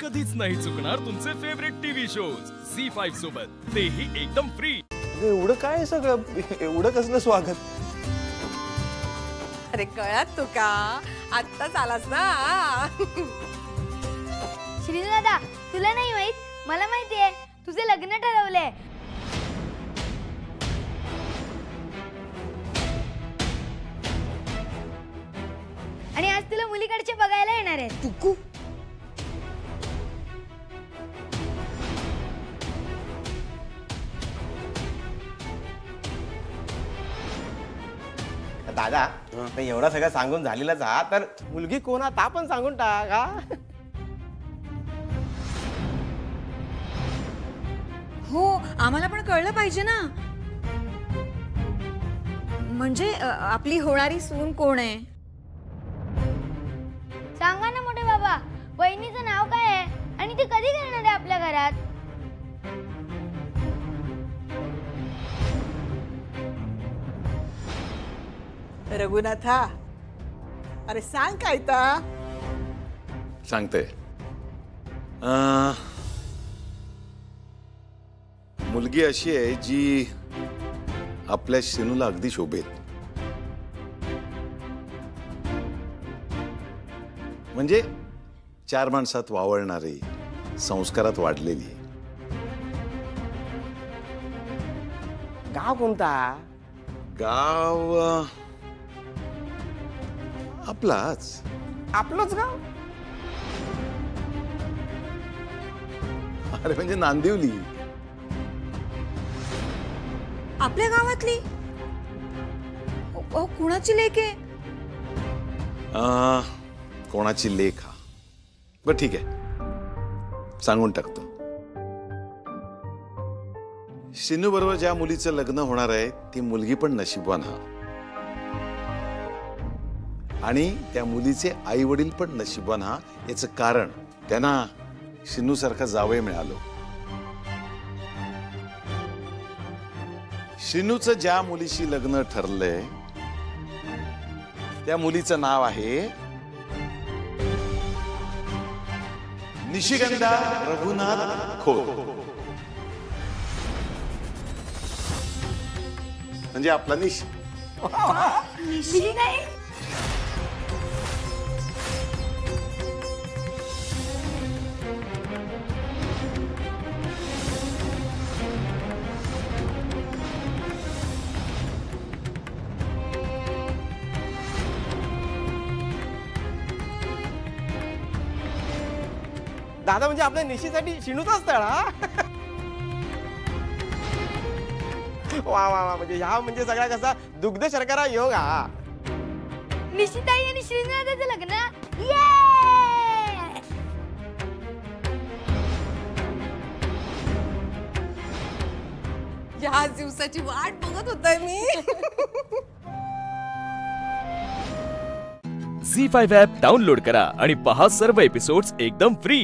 कधीच नाही चुकणार तुमचे फेवरेट टीव्ही शोज झी5 सोबत, तेही एकदम फ्री। एवढं काय सगळं, एवढं कसलं स्वागत? अरे कळत तुका, आत्ताच आलास ना। श्रीनू दादा, तुला नाही माहित, मला माहिती आहे, तुझे लग्न ठरवले। आणि आज तुला मुलीकडचे बघायला येणार आहेत। तुकू दादा, एवढा सगळं सांगून झालेलाच हा, तर मुलगी कोण हा ता पण सांगून टाक हा। हो, आम्हाला पण कळलं पाहिजे ना। म्हणजे आपली होणारी सून कोण आहे? सांगा ना मोठे बाबा, वहिनीचं नाव काय आहे आणि ती कधी करणार आहे आपल्या घरात? रघुनाथा, अरे सांग काय ता? सांगते। मुलगी अशी आहे जी आपल्या शिनूला अगदी शोभेल। म्हणजे चार माणसात वावरणारी, संस्कारात वाढलेली। गाव कोणता? गाव आपलाच। आपलंच गाव? अरे म्हणजे नांदिवली। आपल्या गावातली? कुणाची लेक आहे? कोणाची लेख हा? बरं ठीक आहे, सांगून टाकतो। शिनू बरोबर ज्या मुलीचं लग्न होणार आहे ती मुलगी पण नशीबवान हा, आणि त्या मुलीचे आई वडील पण नशीबवान हा। याचं कारण त्यांना शिनू सारखा जावई मिळालो। शिनूचं ज्या मुलीशी लग्न ठरलंय त्या मुलीचं नाव आहे निशिगंधा रघुनाथ खोत। म्हणजे आपला निशी। निशी नाही? दादा म्हणजे आपल्या निशीसाठी शिणूचा स्थळ हा? वा वा वा, म्हणजे ह्या म्हणजे सगळा कसा दुग्ध शर्करा योग हा। निशिताई आणि श्रीनू दादाचं लग्न, ये! या दिवसाची वाट बघत होते मी। झी5 ॲप डाउनलोड करा आणि पहा सर्व एपिसोड्स एकदम फ्री।